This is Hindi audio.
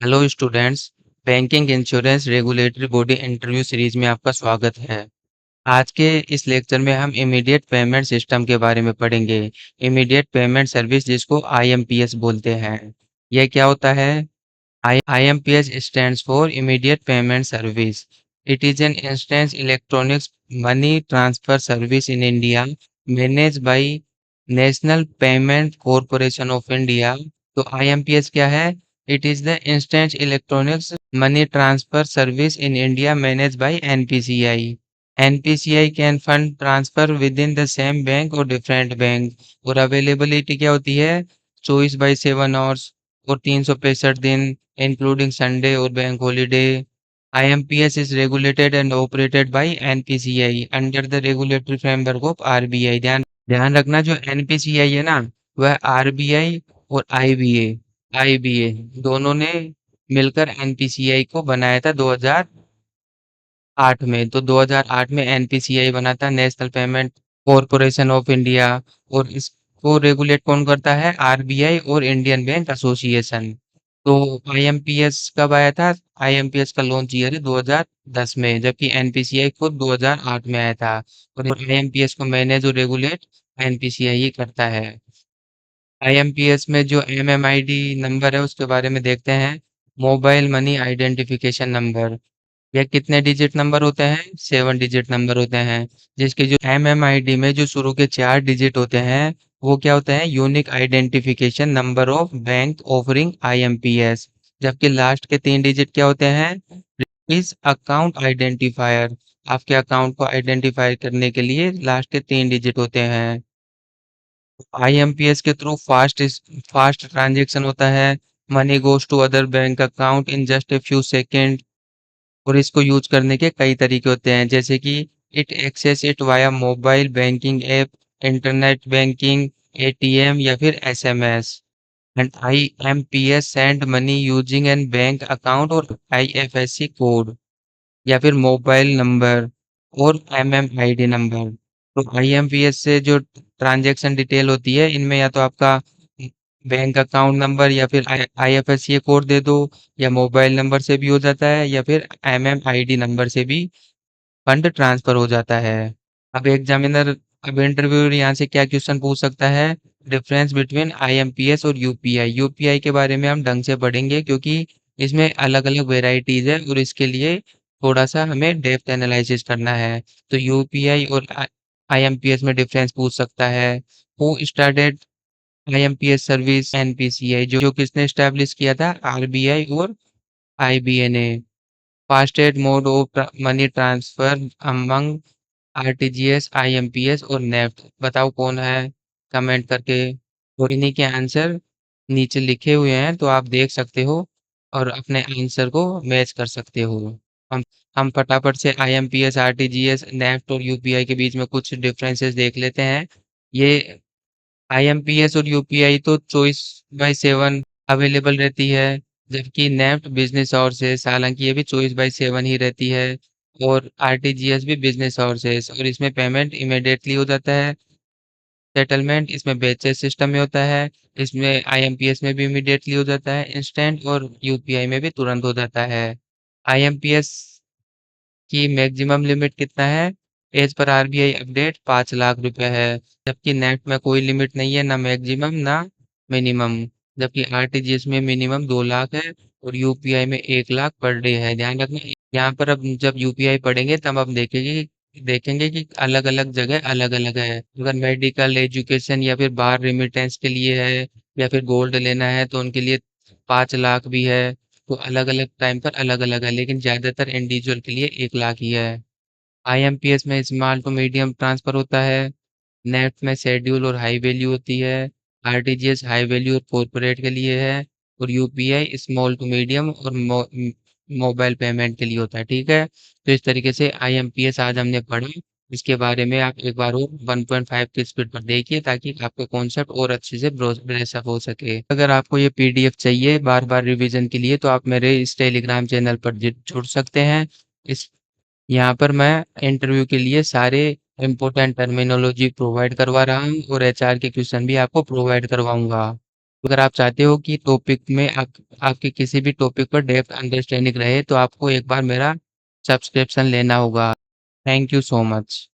Hello students. Banking insurance regulatory body interview series में आपका स्वागत है। आज के इस लेक्चर में हम इमीडिएट पेमेंट सिस्टम के बारे में पढ़ेंगे। इमीडिएट पेमेंट सर्विस जिसको आईएमपीएस बोलते हैं। यह क्या होता है? IMPS stands for Immediate Payment Service. It is an instant electronic money transfer service in India managed by National Payment Corporation of India. तो IMPS क्या है? It is the instant electronics money transfer service in India managed by NPCI. NPCI can fund transfer within the same bank or different bank. और अवेलेबिलिटी क्या होती है? 24/7 और 365 दिन including Sunday or bank holiday. IMPS is regulated and operated by NPCI under the regulatory framework of RBI. ध्यान ध्यान रखना, जो NPCI है ना, वह RBI और IBA दोनों ने मिलकर NPCI को बनाया था 2008 में। तो 2008 में NPCI बना था, national payment corporation of India. और इसको रेगुलेट कौन करता है? RBI और इंडियन बैंक एसोसिएशन। तो IMPS कब आया था? IMPS का लॉन्च ईयर है 2010 में, जबकि NPCI खुद 2008 में आया था। और IMPS को मैनेज और रेगुलेट NPCI ही करता है। IMPS में जो MMID नंबर है उसके बारे में देखते हैं। Mobile money identification number. यह कितने डिजिट नंबर होते हैं? 7 डिजिट नंबर होते हैं। जिसके जो MMID में जो शुरू के 4 डिजिट होते हैं, वो क्या होते हैं? Unique identification number of bank offering IMPS। जबकि लास्ट के 3 डिजिट क्या होते हैं? इस अकाउंट आइडेंटिफायर। आपके अकाउंट को आइडेंटिफाई करने के लिए लास्ट के 3 डिजिट होते हैं। IMPS के थ्रू फास्ट ट्रांजेक्शन होता है। Money goes to other bank account in just a few second. और इसको यूज करने के कई तरीके होते हैं, जैसे कि it access it via mobile banking app, internet banking, ATM या फिर SMS। And IMPS send money using an bank account और IFSC कोड या फिर मोबाइल नंबर और MMID नंबर। तो IMPS से जो ट्रांजैक्शन डिटेल होती है, इनमें या तो आपका बैंक अकाउंट नंबर या फिर IFSC कोड दे दो, या मोबाइल नंबर से भी हो जाता है, या फिर MMID नंबर से भी फंड ट्रांसफर हो जाता है। अब एग्जामिनर अब इंटरव्यूअर यहाँ से क्या क्वेश्चन पूछ सकता है? डिफरेंस बिटवीन IMPS और यूपीआई। यूपीआई के बारे में हम ढंग से पढ़ेंगे, क्योंकि इसमें अलग अलग वेराइटीज है और इसके लिए थोड़ा सा हमें डेप्थ एनालिसिस करना है। तो यूपीआई और IMPS में डिफरेंस पूछ सकता है। Who started IMPS service? NPCI। जो किसने स्टैब्लिश किया था? RBI और IBA ने। Fastest mode of money transfer among RTGS, IMPS और नेफ्ट। बताओ कौन है? कमेंट करके। और इन्हीं के आंसर नीचे लिखे हुए हैं, तो आप देख सकते हो और अपने आंसर को मैच कर सकते हो। हम हम फटाफट से IMPS, RTGS, नेफ्ट और यूपीआई के बीच में कुछ डिफरेंसेस देख लेते हैं। ये IMPS और यूपीआई तो 24/7 अवेलेबल रहती है, जबकि नेफ्ट बिजनेस आवर्सेस, हालांकि ये भी 24/7 ही रहती है। और RTGS भी बिजनेस आवर्सेस, और इसमें पेमेंट इमिडिएटली हो जाता है। सेटलमेंट इसमें बैचेस सिस्टम में होता है। इसमें IMPS में भी इमिडिएटली हो जाता है इंस्टेंट, और यूपीआई में भी तुरंत हो जाता है। IMPS की मैक्सिमम लिमिट कितना है? As per RBI update 5 lakh रुपए है। जबकि नेफ्ट में कोई लिमिट नहीं है, ना मैक्सिमम ना मिनिमम। जबकि RTGS में मिनिमम 2 लाख है और यूपीआई में 1 लाख पर डे है। ध्यान रखना, यहाँ पर अब जब यूपीआई पढ़ेंगे तब हम देखेंगे देखेंगे कि अलग अलग जगह अलग अलग है। अगर मेडिकल, एजुकेशन या फिर बाहर रेमिटेंस के लिए है, या फिर गोल्ड लेना है, तो उनके लिए 5 लाख भी है। तो अलग अलग टाइम पर अलग अलग है, लेकिन ज्यादातर इंडिविजुअल के लिए 1 लाख ही है। IMPS में स्मॉल टू मीडियम ट्रांसफर होता है। नेफ्ट में शेड्यूल और हाई वैल्यू होती है। RTGS हाई वैल्यू और कॉर्पोरेट के लिए है। और यूपीआई स्मॉल टू मीडियम और मोबाइल पेमेंट के लिए होता है। ठीक है, तो इस तरीके से IMPS आज हमने पढ़ा। इसके बारे में आप एक बार और 1.5 की स्पीड पर देखिए, ताकि आपका कॉन्सेप्ट और अच्छे से ब्रेसअप हो सके। अगर आपको ये PDF चाहिए बार बार रिवीजन के लिए, तो आप मेरे इस टेलीग्राम चैनल पर जुड़ सकते हैं। इस यहाँ पर मैं इंटरव्यू के लिए सारे इम्पोर्टेंट टर्मिनोलॉजी प्रोवाइड करवा रहा हूँ, और HR के क्वेश्चन भी आपको प्रोवाइड करवाऊंगा। अगर आप चाहते हो कि टॉपिक में आपके किसी भी टॉपिक पर डेप्थ अंडरस्टैंडिंग रहे तो आपको एक बार मेरा सब्सक्रिप्शन लेना होगा। Thank you so much.